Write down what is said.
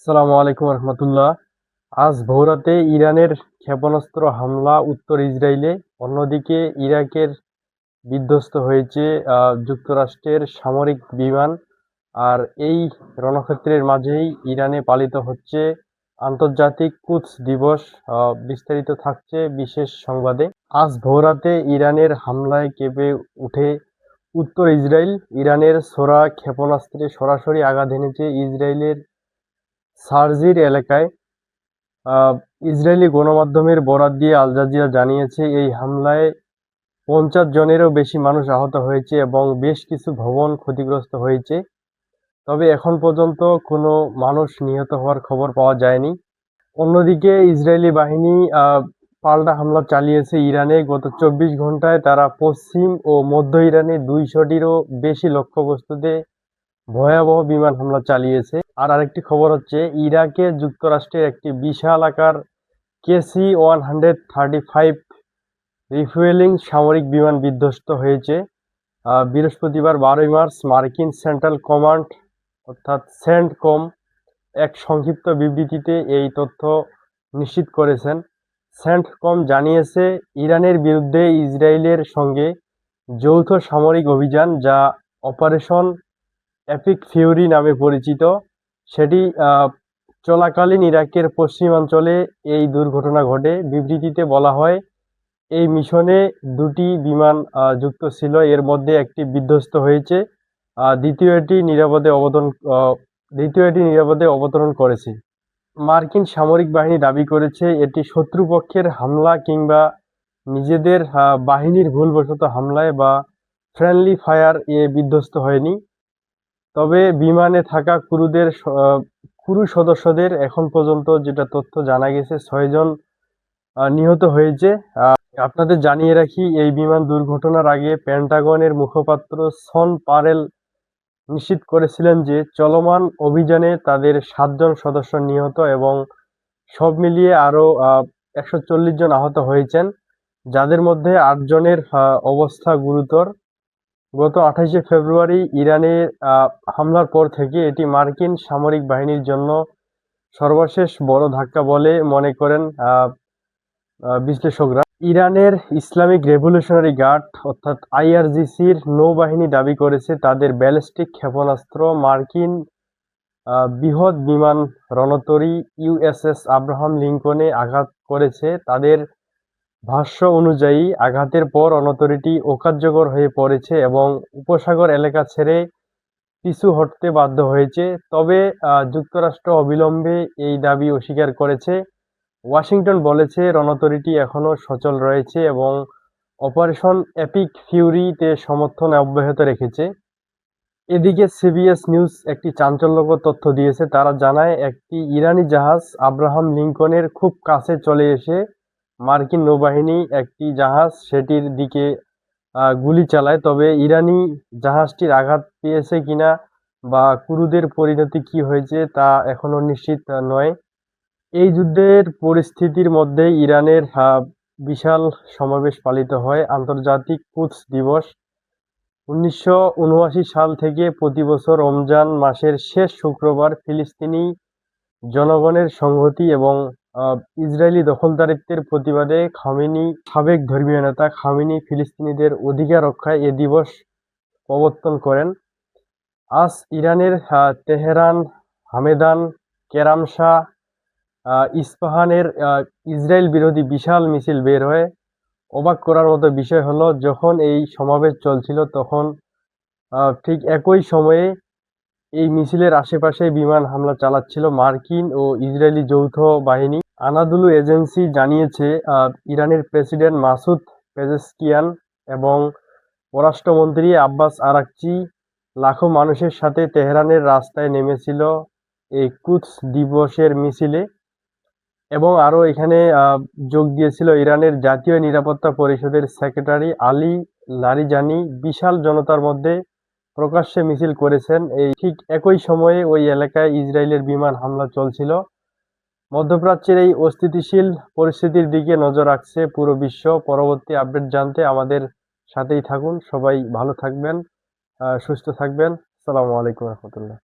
আসসালামু আলাইকুম রহমতুল্লাহ। আজ ভোররাতে ইরানের ক্ষেপণাস্ত্র হামলা উত্তর ইসরায়েলে। অন্যদিকে ইরাকের বিধ্বস্ত হয়েছে যুক্তরাষ্ট্রের সামরিক বিমান। আর এই রণক্ষেত্রের মাঝেই ইরানে পালিত হচ্ছে আন্তর্জাতিক কুদস দিবস। বিস্তারিত থাকছে বিশেষ সংবাদে। আজ ভোররাতে ইরানের হামলায় কেঁপে উঠে উত্তর ইসরায়েল। ইরানের ছোড়া ক্ষেপণাস্ত্রে সরাসরি আঘাত এনেছে ইসরায়েলের সার্জির এলাকায়। ইসরায়েলি গণমাধ্যমের বরাত দিয়ে আল জাজিরা জানিয়েছে, এই হামলায় 50 জনেরও বেশি মানুষ আহত হয়েছে এবং বেশ কিছু ভবন ক্ষতিগ্রস্ত হয়েছে। তবে এখন পর্যন্ত কোনো মানুষ নিহত হওয়ার খবর পাওয়া যায়নি। অন্যদিকে ইসরায়েলি বাহিনী পাল্টা হামলা চালিয়েছে ইরানে। গত 24 ঘন্টায় তারা পশ্চিম ও মধ্য ইরানে 200টিরও বেশি লক্ষ্যবস্তুতে ভয়াবহ বিমান হামলা চালিয়েছে। আর আরেকটি খবর হচ্ছে, ইরাকে যুক্তরাষ্ট্রের একটি বিশাল আকার KC-135 রিফুয়েলিং সামরিক বিমান বিধ্বস্ত হয়েছে। বৃহস্পতিবার 12 মার্চ মার্কিন সেন্ট্রাল কমান্ড অর্থাৎ সেন্টকম এক সংক্ষিপ্ত বিবৃতিতে এই তথ্য নিশ্চিত করেছেন। সেন্টকম জানিয়েছে, ইরানের বিরুদ্ধে ইসরায়েলের সঙ্গে যৌথ সামরিক অভিযান, যা অপারেশন এপিক ফিউরি নামে পরিচিত, সেটি চলাকালীন ইরাকের পশ্চিমাঞ্চলে এই দুর্ঘটনা ঘটে। বিবৃতিতে বলা হয়, এই মিশনে 2টি বিমান যুক্ত ছিল, এর মধ্যে একটি বিধ্বস্ত হয়েছে, দ্বিতীয়টি নিরাপদে অবতরণ করেছে। মার্কিন সামরিক বাহিনী দাবি করেছে, এটি শত্রুপক্ষের হামলা কিংবা নিজেদের বাহিনীর ভুলবশত হামলায় বা ফ্রেন্ডলি ফায়ার এ বিধ্বস্ত হয়নি। তবে বিমানে থাকা ক্রু সদস্যদের এখন পর্যন্ত যেটা তথ্য জানা গেছে, 6 জন নিহত হয়েছে। আপনাদের জানিয়ে রাখি, এই বিমান দুর্ঘটনার আগে পেন্টাগনের মুখপাত্র শন পারেল নিশ্চিত করেছিলেন যে চলমান অভিযানে তাদের 7 জন সদস্য নিহত এবং সব মিলিয়ে আরও 140 জন আহত হয়েছেন, যাদের মধ্যে 8 জনের অবস্থা গুরুতর। গত 28শে ফেব্রুয়ারি ইরানের হামলার পর থেকে এটি মার্কিন সামরিক বাহিনীর জন্য সর্বশেষ বড় ধাক্কা বলে মনে করেন বিশ্লেষকরা। ইরানের ইসলামিক রেভলিউশনারি গার্ড অর্থাৎ IRGCর নৌবাহিনী দাবি করেছে, তাদের ব্যালিস্টিক ক্ষেপণাস্ত্র মার্কিন বৃহৎ বিমান রণতরী USS আব্রাহাম লিঙ্কনে আঘাত করেছে। তাদের ভাষ্য অনুযায়ী, আঘাতের পর রণতরীটি অকার্যকর হয়ে পড়েছে এবং উপসাগর এলাকা ছেড়ে পিছু হটতে বাধ্য হয়েছে। তবে যুক্তরাষ্ট্র অবিলম্বে এই দাবি অস্বীকার করেছে। ওয়াশিংটন বলেছে, রণতরীটি এখনও সচল রয়েছে এবং অপারেশন এপিক ফিউরি-তে সমর্থন অব্যাহত রেখেছে। এদিকে CBS নিউজ একটি চাঞ্চল্যকর তথ্য দিয়েছে। তারা জানায়, একটি ইরানি জাহাজ আব্রাহাম লিঙ্কনের খুব কাছে চলে এসে মার্কিন নৌবাহিনী একটি জাহাজ সেটির দিকে গুলি চালায়। তবে ইরানি জাহাজটির আঘাত পেয়েছে কিনা বা ক্রুদের পরিণতি কি হয়েছে তা এখনো নিশ্চিত নয়। এই যুদ্ধের পরিস্থিতির মধ্যে ইরানের বিশাল সমাবেশ পালিত হয়, আন্তর্জাতিক কুদস দিবস। 1979 সাল থেকে প্রতি বছর রমজান মাসের শেষ শুক্রবার ফিলিস্তিনি জনগণের সংহতি এবং ইসরায়েলি দখলদারিত্বের প্রতিবাদে সাবেক ধর্মীয় নেতা খামেনি ফিলিস্তিনিদের অধিকার রক্ষায় এ দিবস প্রবর্তন করেন। আজ ইরানের তেহরান, হামেদান, কেরামশাহ, ইস্পাহানের ইসরায়েল বিরোধী বিশাল মিছিল বের হয়। অবাক করার মতো বিষয় হলো, যখন এই সমাবেশ চলছিল তখন ঠিক একই সময়ে এই মিছিলের আশেপাশে বিমান হামলা চালাচ্ছিল মার্কিন ও ইসরায়েলি যৌথ বাহিনী। আনাদুলু এজেন্সি জানিয়েছে, ইরানের প্রেসিডেন্ট মাসুদ পেজেশকিয়ান এবং পররাষ্ট্রমন্ত্রী আব্বাস আরাকচি লাখো মানুষের সাথে তেহরানের রাস্তায় নেমেছিল এই কুদস দিবসের মিছিলে এবং আরও এখানে যোগ দিয়েছিল ইরানের জাতীয় নিরাপত্তা পরিষদের সেক্রেটারি আলী লারিজানি। বিশাল জনতার মধ্যে প্রকাশ্যে মিছিল করেছেন। এই ঠিক একই সময়ে ওই এলাকায় ইসরায়েলের বিমান হামলা চলছিল। মধ্যপ্রাচ্যের এই অস্থিতিশীল পরিস্থিতির দিকে নজর রাখছে পুরো বিশ্ব। পরবর্তী আপডেট জানতে আমাদের সাথেই থাকুন। সবাই ভালো থাকবেন, সুস্থ থাকবেন। আসসালামু আলাইকুম রহমতুল্লাহ।